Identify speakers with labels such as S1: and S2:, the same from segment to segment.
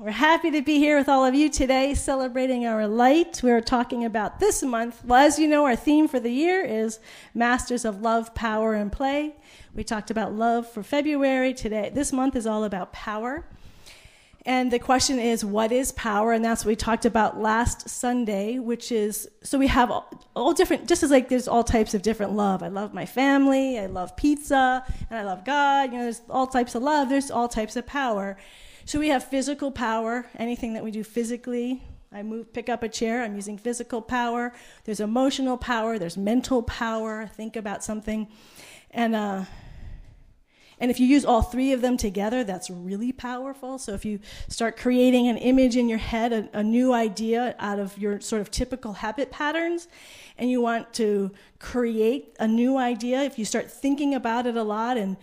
S1: We're happy to be here with all of you today, celebrating our light. We're talking about this month. Well, as you know, our theme for the year is Masters of Love, Power, and Play. We talked about love for February. This month is all about power. And the question is, what is power? And that's what we talked about last Sunday, which is, so we have all different, just as like there's all types of different love. I love my family, I love pizza, and I love God. You know, there's all types of love, there's all types of power. So we have physical power, anything that we do physically. Pick up a chair, I'm using physical power. There's emotional power, there's mental power, think about something. And if you use all three of them together, that's really powerful. So if you start creating an image in your head, a new idea out of your sort of typical habit patterns, and you want to create a new idea, if you start thinking about it a lot and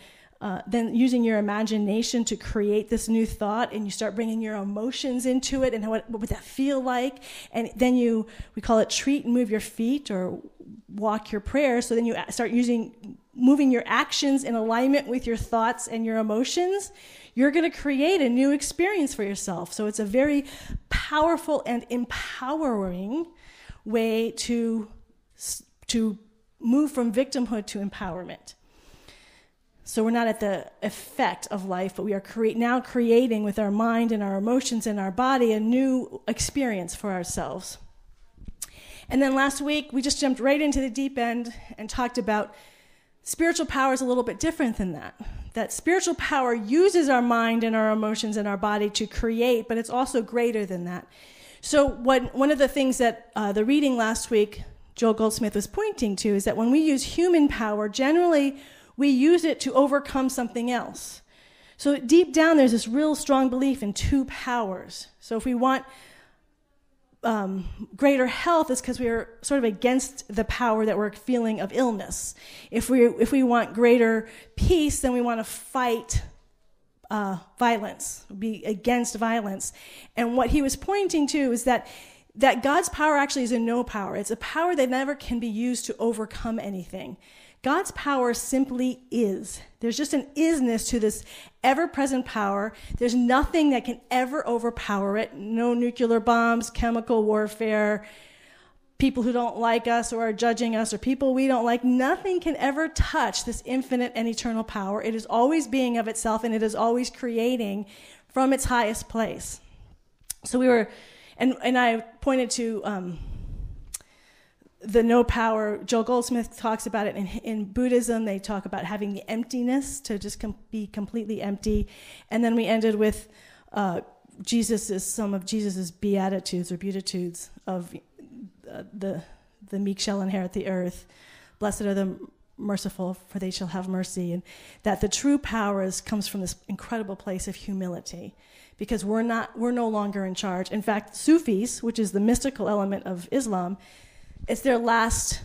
S1: then using your imagination to create this new thought, and you start bringing your emotions into it, and what would that feel like? And then we call it treat and move your feet, or walk your prayers. So then you start moving your actions in alignment with your thoughts and your emotions. You're going to create a new experience for yourself. So it's a very powerful and empowering way to move from victimhood to empowerment. So we're not at the effect of life, but we are now creating with our mind and our emotions and our body a new experience for ourselves. And then last week, we just jumped right into the deep end and talked about spiritual power is a little bit different than that. That spiritual power uses our mind and our emotions and our body to create, but it's also greater than that. So one of the things that the reading last week, Joel Goldsmith was pointing to, is that when we use human power, generally we use it to overcome something else. So deep down, there's this real strong belief in two powers. So if we want greater health, it's because we're sort of against the power that we're feeling of illness. If we want greater peace, then we want to fight violence, be against violence. And what he was pointing to is that God's power actually is a no power. It's a power that never can be used to overcome anything. God's power simply is. There's just an isness to this ever-present power. There's nothing that can ever overpower it. No nuclear bombs, chemical warfare, people who don't like us or are judging us, or people we don't like. Nothing can ever touch this infinite and eternal power. It is always being of itself, and it is always creating from its highest place. So and I pointed to the no power. Joel Goldsmith talks about it in Buddhism. They talk about having the emptiness, to just be completely empty. And then we ended with some of Jesus's beatitudes or beatitudes of the meek shall inherit the earth. Blessed are the merciful, for they shall have mercy. And that the true power comes from this incredible place of humility, because we're no longer in charge. In fact, Sufis, which is the mystical element of Islam, it's their last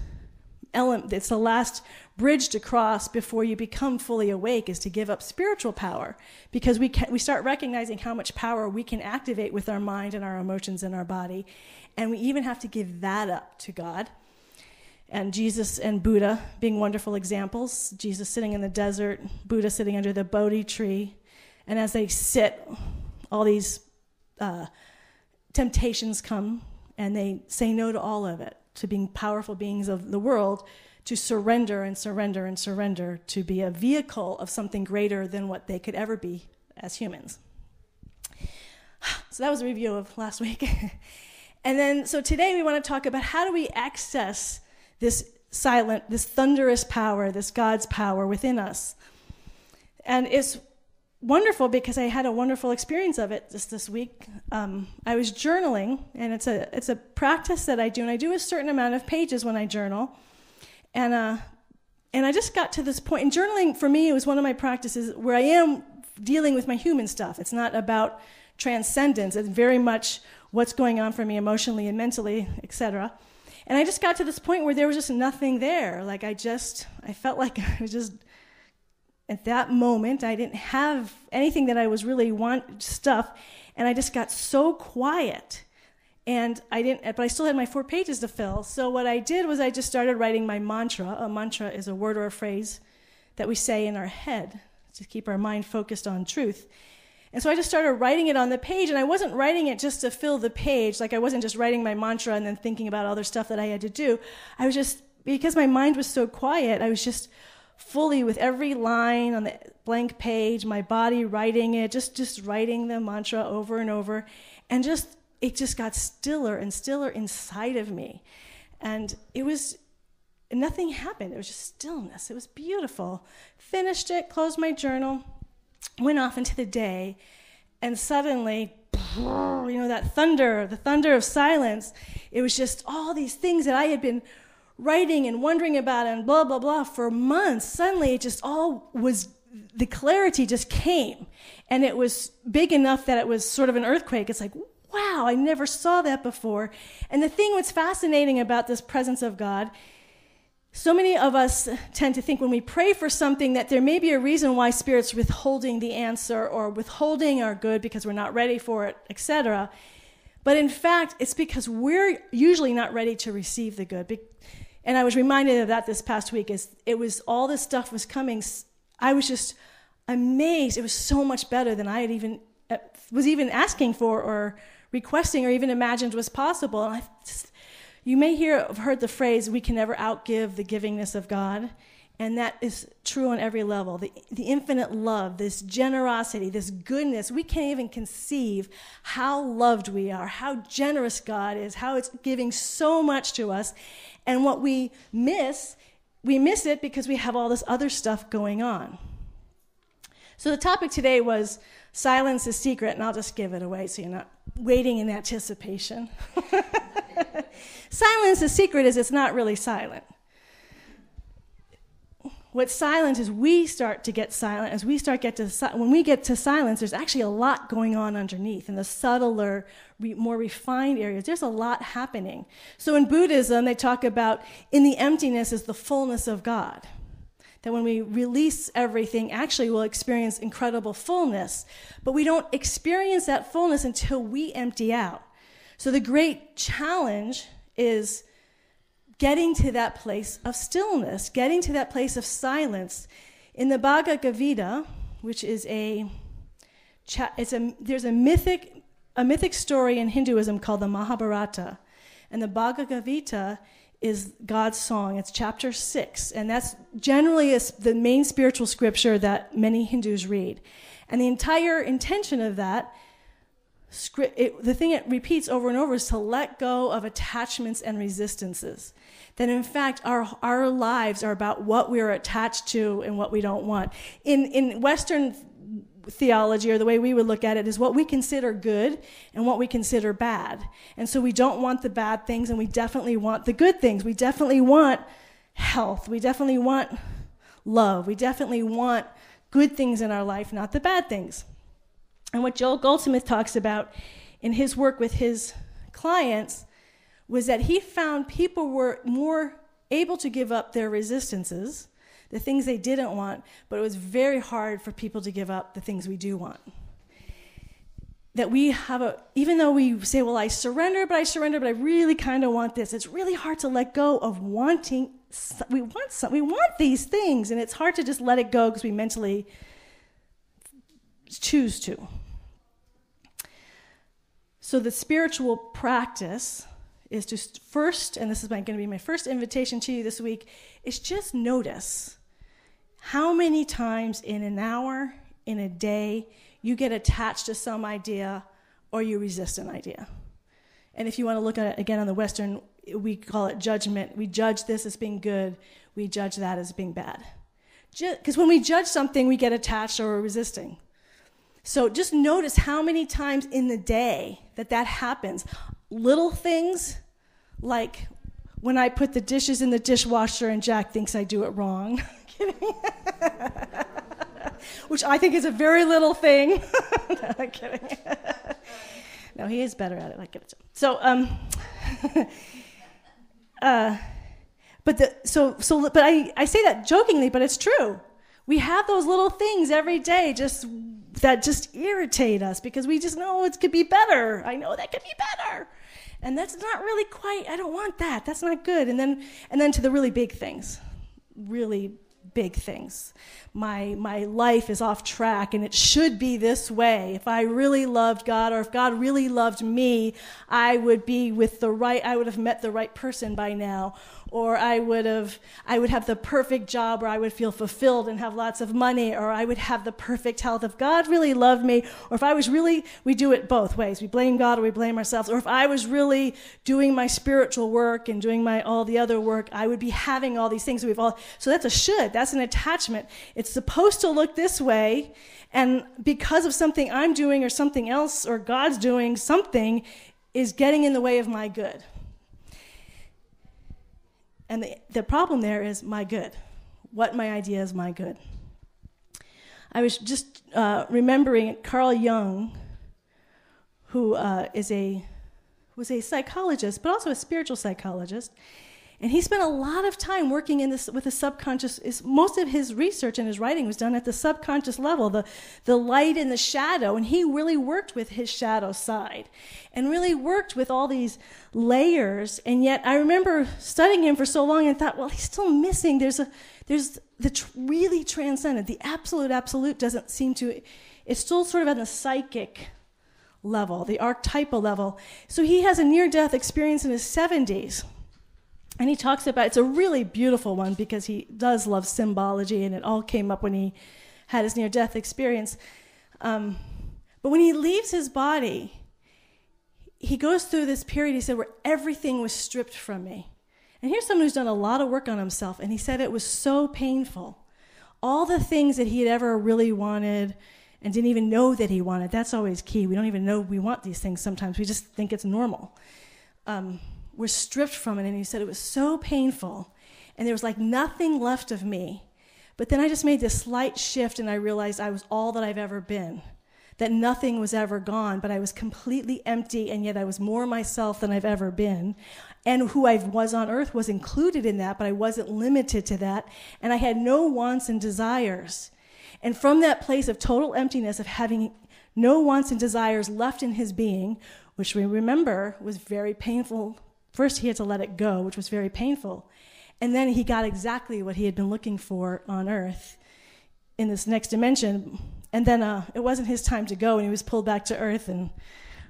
S1: element. It's the last bridge to cross before you become fully awake, is to give up spiritual power, because we start recognizing how much power we can activate with our mind and our emotions and our body, and we even have to give that up to God. And Jesus and Buddha being wonderful examples. Jesus sitting in the desert, Buddha sitting under the Bodhi tree, and as they sit, all these temptations come, and they say no to all of it, to being powerful beings of the world, to surrender and surrender and surrender, to be a vehicle of something greater than what they could ever be as humans. So that was a review of last week. And then, so today we want to talk about how do we access this thunderous power, this God's power within us. And it's wonderful because I had a wonderful experience of it just this week. I was journaling, and it's a practice that I do, and I do a certain amount of pages when I journal. And I just got to this point, and journaling for me was one of my practices where I am dealing with my human stuff. It's not about transcendence. It's very much what's going on for me emotionally and mentally, etc. And I just got to this point where there was just nothing there. Like I felt like I was just, at that moment, I didn't have anything that I was really stuff, and I just got so quiet. But I still had my 4 pages to fill. So what I did was I just started writing my mantra. A mantra is a word or a phrase that we say in our head to keep our mind focused on truth. And so I just started writing it on the page, and I wasn't writing it just to fill the page. Like I wasn't just writing my mantra and then thinking about other stuff that I had to do. I was just, because my mind was so quiet, I was just fully with every line on the blank page, my body writing it, just writing the mantra over and over. And it just got stiller and stiller inside of me. And nothing happened. It was just stillness. It was beautiful. Finished it, closed my journal, went off into the day, and suddenly, that thunder, the thunder of silence, it was just all these things that I had been writing and wondering about and blah, blah, blah for months. Suddenly, it just all was, the clarity just came. And it was big enough that it was sort of an earthquake. It's like, wow, I never saw that before. And the thing that's fascinating about this presence of God, so many of us tend to think when we pray for something that there may be a reason why Spirit's withholding the answer or withholding our good because we're not ready for it, etc. But in fact, it's because we're usually not ready to receive the good. And I was reminded of that this past week as it was all this stuff was coming. I was just amazed. It was so much better than I had was even asking for or requesting or even imagined was possible. And you may have heard the phrase, we can never outgive the givingness of God. And that is true on every level. The infinite love, this generosity, this goodness, we can't even conceive how loved we are, how generous God is, how it's giving so much to us. And what we miss it because we have all this other stuff going on. So the topic today was silence is secret, and I'll just give it away so you're not waiting in anticipation. Silence is secret is it's not really silent. What's silent is we start to get silent. When we get to silence, there's actually a lot going on underneath. In the subtler, more refined areas, there's a lot happening. So in Buddhism, they talk about in the emptiness is the fullness of God. That when we release everything, actually we'll experience incredible fullness. But we don't experience that fullness until we empty out. So the great challenge is getting to that place of stillness, getting to that place of silence. In the Bhagavad Gita, which is there's a mythic story in Hinduism called the Mahabharata. And the Bhagavad Gita is God's song. It's chapter 6. And that's generally the main spiritual scripture that many Hindus read. And the entire intention of that, the thing it repeats over and over is to let go of attachments and resistances. That in fact, our lives are about what we're attached to and what we don't want. In Western theology, or the way we would look at it, is what we consider good and what we consider bad. And so we don't want the bad things, and we definitely want the good things. We definitely want health. We definitely want love. We definitely want good things in our life, not the bad things. And what Joel Goldsmith talks about in his work with his clients was that he found people were more able to give up their resistances, the things they didn't want, but it was very hard for people to give up the things we do want. That even though we say, well, I surrender, but I really kind of want this. It's really hard to let go of wanting. We want these things, and it's hard to just let it go because we mentally choose to. So the spiritual practice is to first, and this is going to be my first invitation to you this week, is just notice how many times in an hour, in a day, you get attached to some idea or you resist an idea. And if you want to look at it again on the Western, we call it judgment. We judge this as being good. We judge that as being bad. Because when we judge something, we get attached or we're resisting. So just notice how many times in the day that happens. Little things like when I put the dishes in the dishwasher and Jack thinks I do it wrong. Kidding. Which I think is a very little thing. No, I'm kidding. No, he is better at it. I give it to him. So, but I say that jokingly, but it's true. We have those little things every day that just irritate us because we just know it could be better. I know that could be better. And that's not really quite, I don't want that. That's not good. And then to the really big things, really big things. My life is off track and it should be this way. If I really loved God, or if God really loved me, I would have met the right person by now. Or I would have the perfect job where I would feel fulfilled and have lots of money, or I would have the perfect health. If God really loved me, or if I was really, we do it both ways. We blame God or we blame ourselves. Or if I was really doing my spiritual work and doing all the other work, I would be having all these things. So that's a should, that's an attachment. It's supposed to look this way, and because of something I'm doing or something else or God's doing, something is getting in the way of my good. And the problem there is my good. What my idea is my good. I was just remembering Carl Jung, who was a psychologist, but also a spiritual psychologist. And he spent a lot of time working with the subconscious. Most of his research and his writing was done at the subconscious level, the light and the shadow. And he really worked with his shadow side and really worked with all these layers. And yet I remember studying him for so long and thought, well, he's still missing. There's the really transcendent, the absolute doesn't seem to, it's still sort of at the psychic level, the archetypal level. So he has a near-death experience in his 70s. And he talks about, it's a really beautiful one because he does love symbology, and it all came up when he had his near-death experience. But when he leaves his body, he goes through this period, he said, where everything was stripped from me. And here's someone who's done a lot of work on himself, and he said it was so painful. All the things that he had ever really wanted and didn't even know that he wanted, that's always key. We don't even know we want these things sometimes. We just think it's normal. Were stripped from it, and he said it was so painful, and there was like nothing left of me. But then I just made this slight shift, and I realized I was all that I've ever been, that nothing was ever gone, but I was completely empty, and yet I was more myself than I've ever been. And who I was on earth was included in that, but I wasn't limited to that, and I had no wants and desires. And from that place of total emptiness, of having no wants and desires left in his being, which we remember was very painful. First, he had to let it go, which was very painful. And then he got exactly what he had been looking for on earth in this next dimension. And then it wasn't his time to go, and he was pulled back to earth and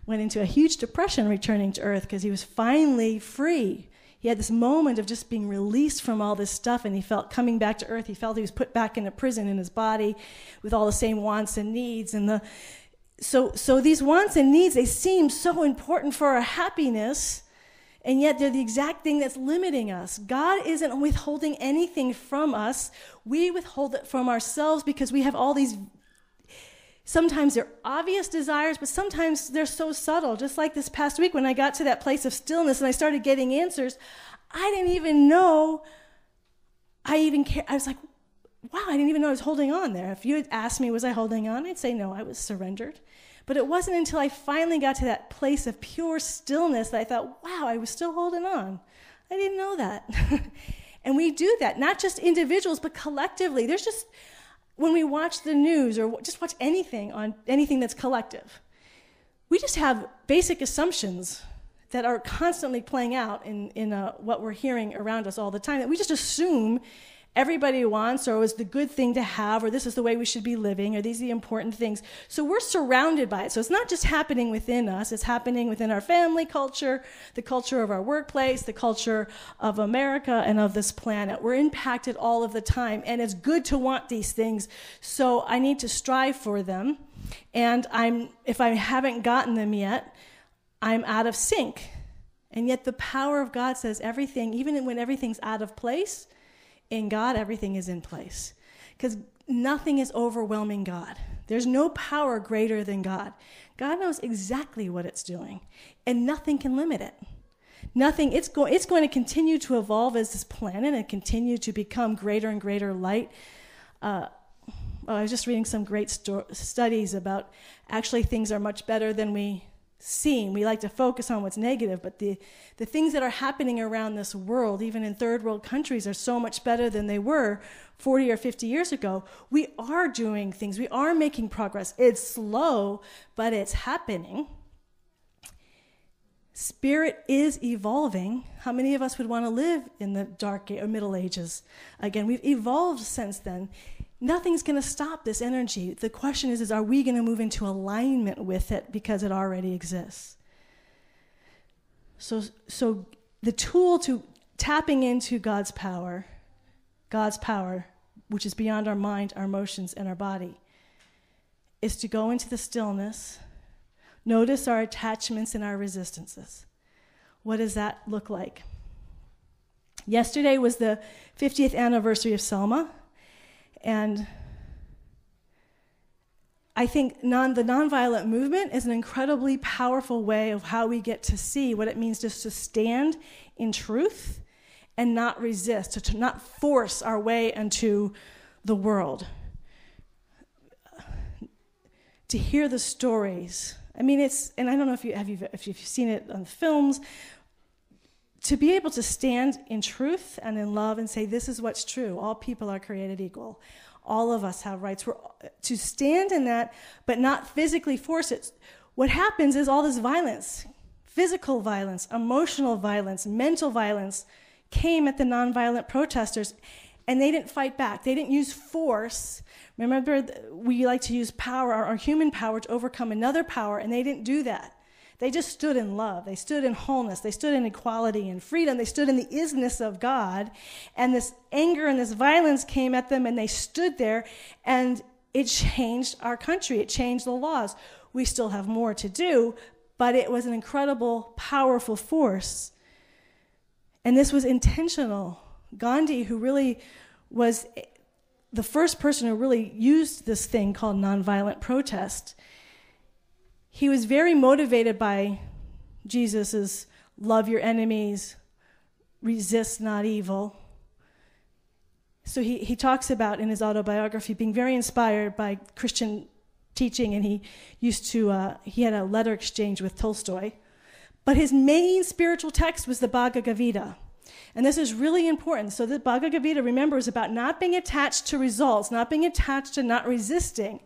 S1: went into a huge depression returning to earth because he was finally free. He had this moment of just being released from all this stuff, and he felt coming back to earth, he felt he was put back in a prison in his body with all the same wants and needs. And so these wants and needs, they seem so important for our happiness, and yet they're the exact thing that's limiting us. God isn't withholding anything from us. We withhold it from ourselves because we have all these, sometimes they're obvious desires, but sometimes they're so subtle. Just like this past week when I got to that place of stillness and I started getting answers, I didn't even know I even cared. I was like, wow, I didn't even know I was holding on there. If you had asked me, was I holding on? I'd say no, I was surrendered. But it wasn't until I finally got to that place of pure stillness that I thought, wow, I was still holding on. I didn't know that. And we do that, not just individuals, but collectively. There's just, when we watch the news or just watch anything on anything that's collective, we just have basic assumptions that are constantly playing out in what we're hearing around us all the time, that we just assume everybody wants, or is the good thing to have, or this is the way we should be living, or these are the important things. So we're surrounded by it. So it's not just happening within us, it's happening within our family culture, the culture of our workplace, the culture of America and of this planet. We're impacted all of the time, and it's good to want these things, so I need to strive for them. And if I haven't gotten them yet, I'm out of sync. And yet the power of God says everything, even when everything's out of place, in God, everything is in place. Because nothing is overwhelming God. There's no power greater than God. God knows exactly what it's doing, and nothing can limit it. Nothing. It's going to continue to evolve as this planet and continue to become greater and greater light. I was just reading some great studies about actually things are much better than we seem. We like to focus on what's negative, but the things that are happening around this world, even in third world countries, are so much better than they were 40 or 50 years ago. We are doing things. We are making progress. It's slow, but it's happening. Spirit is evolving. How many of us would want to live in the dark or Middle Ages? Again, we've evolved since then. Nothing's going to stop this energy. The question is are we going to move into alignment with it because it already exists? So the tool to tapping into God's power, which is beyond our mind, our emotions, and our body, is to go into the stillness, notice our attachments and our resistances. What does that look like? Yesterday was the 50th anniversary of Selma, and I think the nonviolent movement is an incredibly powerful way of how we get to see what it means just to stand in truth and not resist, to not force our way into the world. To hear the stories. I mean, and I don't know if you've seen it on films, to be able to stand in truth and in love and say, this is what's true. All people are created equal. All of us have rights. To stand in that, but not physically force it. What happens is all this violence, physical violence, emotional violence, mental violence, came at the nonviolent protesters, and they didn't fight back. They didn't use force. Remember, we like to use power, our human power, to overcome another power, and they didn't do that. They just stood in love. They stood in wholeness. They stood in equality and freedom. They stood in the isness of God, and this anger and this violence came at them, and they stood there, and it changed our country. It changed the laws. We still have more to do, but it was an incredible, powerful force. And this was intentional. Gandhi, who really was the first person who really used this thing called nonviolent protest, he was very motivated by Jesus's love your enemies, resist not evil. So he talks about in his autobiography being very inspired by Christian teaching, and he had a letter exchange with Tolstoy. But his main spiritual text was the Bhagavad Gita. And this is really important. So the Bhagavad Gita, remember, is about not being attached to results, not being attached to not resisting.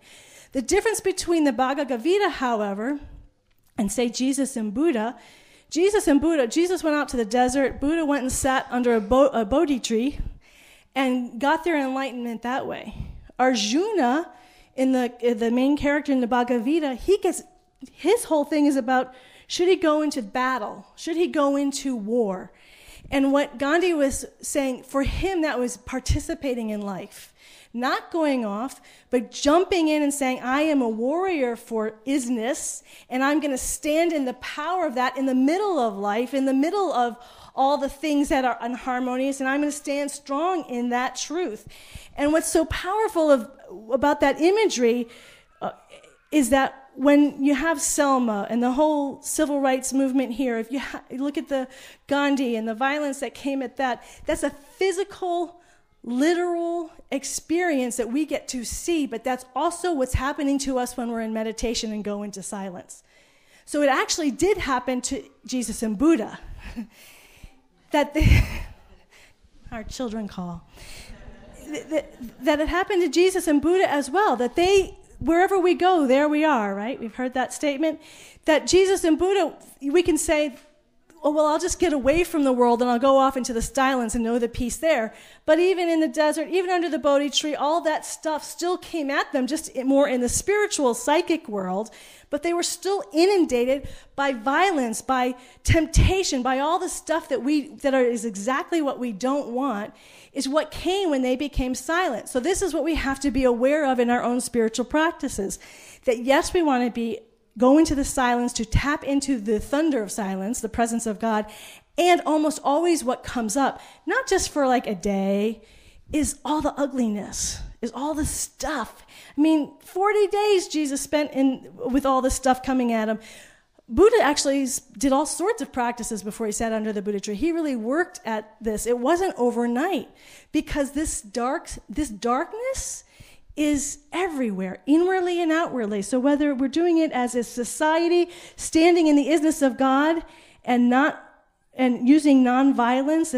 S1: The difference between the Bhagavad Gita, however, and say Jesus and Buddha, Jesus went out to the desert, Buddha went and sat under a Bodhi tree and got their enlightenment that way. Arjuna, in the main character in the Bhagavad Gita, his whole thing is about, should he go into battle? Should he go into war? And what Gandhi was saying, for him, that was participating in life. Not going off, but jumping in and saying, I am a warrior for isness, and I'm going to stand in the power of that in the middle of life, in the middle of all the things that are unharmonious, and I'm going to stand strong in that truth. And what's so powerful about that imagery is that when you have Selma and the whole civil rights movement here, if you look at the Gandhi and the violence that came at that, that's a physical, literal experience that we get to see, but that's also what's happening to us when we're in meditation and go into silence. So it actually did happen to Jesus and Buddha. Our children call. That it happened to Jesus and Buddha as well, that wherever we go, there we are, right? We've heard that statement. That Jesus and Buddha, we can say, oh, well, I'll just get away from the world and I'll go off into the silence and know the peace there. But even in the desert, even under the Bodhi tree, all that stuff still came at them, just more in the spiritual, psychic world. But they were still inundated by violence, by temptation, by all the stuff is exactly what we don't want, is what came when they became silent. So this is what we have to be aware of in our own spiritual practices. That yes, we want to go into the silence to tap into the thunder of silence, the presence of God, and almost always what comes up, not just for like a day, is all the ugliness, is all the stuff. I mean, 40 days Jesus spent with all this stuff coming at him. Buddha actually did all sorts of practices before he sat under the Buddha tree. He really worked at this. It wasn't overnight, because this darkness is everywhere, inwardly and outwardly. So whether we're doing it as a society, standing in the isness of God, and using nonviolence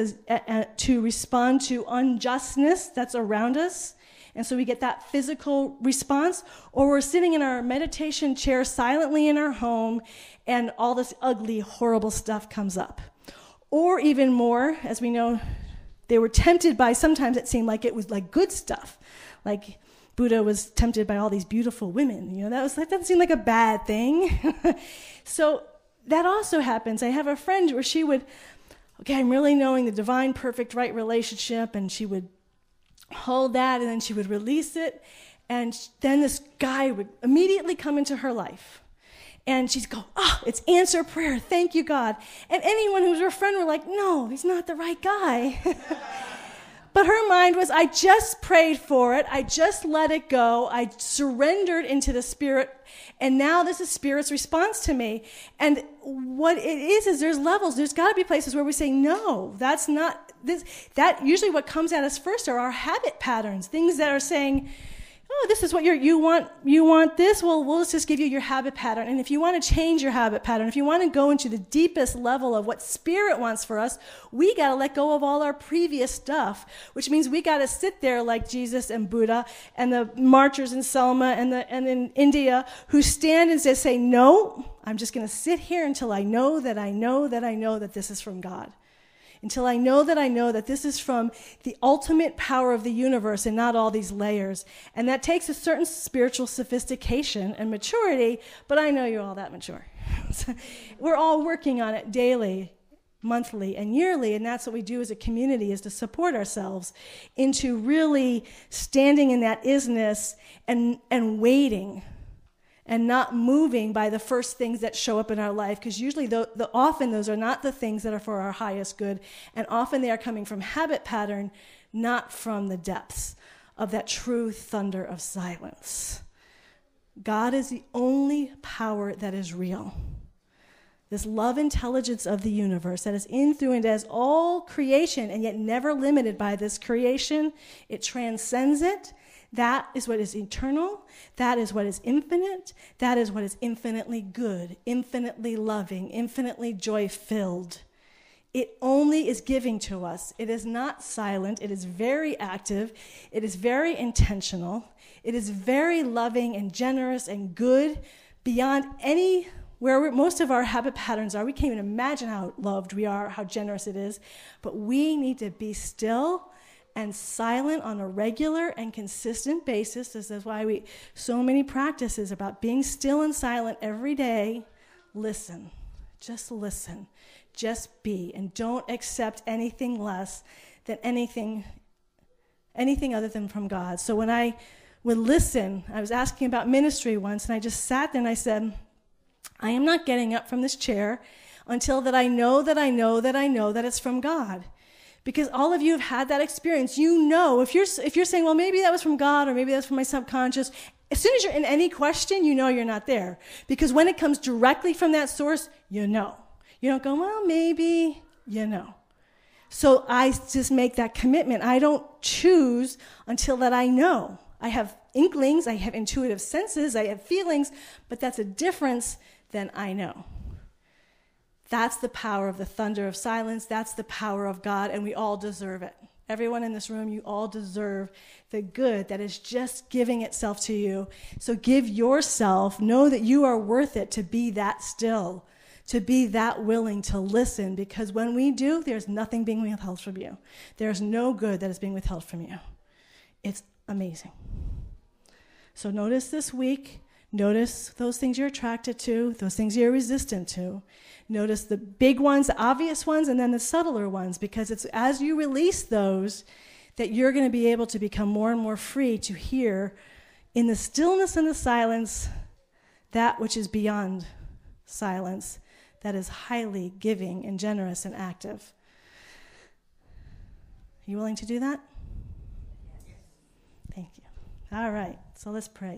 S1: to respond to unjustness that's around us, And so we get that physical response, or we're sitting in our meditation chair silently in our home and all this ugly, horrible stuff comes up. Or even more, as we know, they were tempted by, sometimes it seemed like it was like good stuff. Like Buddha was tempted by all these beautiful women. That seemed like a bad thing. So that also happens. I have a friend where she would, I'm really knowing the divine, perfect, right relationship, and she would hold that, and then she would release it, and then this guy would immediately come into her life. And she'd go, it's answer prayer, thank you, God. And anyone who was her friend were like, no, he's not the right guy. But her mind was, I just prayed for it, I just let it go, I surrendered into the Spirit, and now this is Spirit's response to me. And what it is there's levels. There's got to be places where we say, no, that's not this. That usually what comes at us first are our habit patterns, things that are saying, this is what you want this? Well, we'll just give you your habit pattern. And if you want to change your habit pattern, if you want to go into the deepest level of what Spirit wants for us, we got to let go of all our previous stuff, which means we got to sit there like Jesus and Buddha and the marchers in Selma and in India who stand and say, no, I'm just going to sit here until I know that I know that I know that this is from God. Until I know that this is from the ultimate power of the universe and not all these layers. And that takes a certain spiritual sophistication and maturity, but I know you're all that mature. We're all working on it daily, monthly, and yearly, and that's what we do as a community, is to support ourselves into really standing in that isness and waiting and not moving by the first things that show up in our life, because usually often those are not the things that are for our highest good, and often they are coming from habit pattern, not from the depths of that true thunder of silence. God is the only power that is real. This love intelligence of the universe that is in, through, and as all creation, and yet never limited by this creation. It transcends it. That is what is eternal. That is what is infinite. That is what is infinitely good, infinitely loving, infinitely joy-filled. It only is giving to us. It is not silent. It is very active. It is very intentional. It is very loving and generous and good beyond where most of our habit patterns are. We can't even imagine how loved we are, how generous it is. But we need to be still and silent on a regular and consistent basis. This is why so many practices about being still and silent every day. Listen, just be, and don't accept anything less than anything other than from God. So when I would listen, I was asking about ministry once, and I just sat there and I said, I am not getting up from this chair until that I know that it's from God. Because all of you have had that experience. You know, if you're saying, well, maybe that was from God, or maybe that's from my subconscious, as soon as you're in any question, you know you're not there. Because when it comes directly from that source, you know. You don't go, well, maybe, you know. So I just make that commitment. I don't choose until that I know. I have inklings, I have intuitive senses, I have feelings, but that's a difference than I know. That's the power of the thunder of silence. That's the power of God, and we all deserve it. Everyone in this room, you all deserve the good that is just giving itself to you. So give yourself, know that you are worth it to be that still, to be that willing to listen, because when we do, there's nothing being withheld from you. There's no good that is being withheld from you. It's amazing. So notice this week, notice those things you're attracted to, those things you're resistant to. Notice the big ones, the obvious ones, and then the subtler ones, because it's as you release those that you're going to be able to become more and more free to hear in the stillness and the silence that which is beyond silence, that is highly giving and generous and active. Are you willing to do that? Thank you. All right, so let's pray.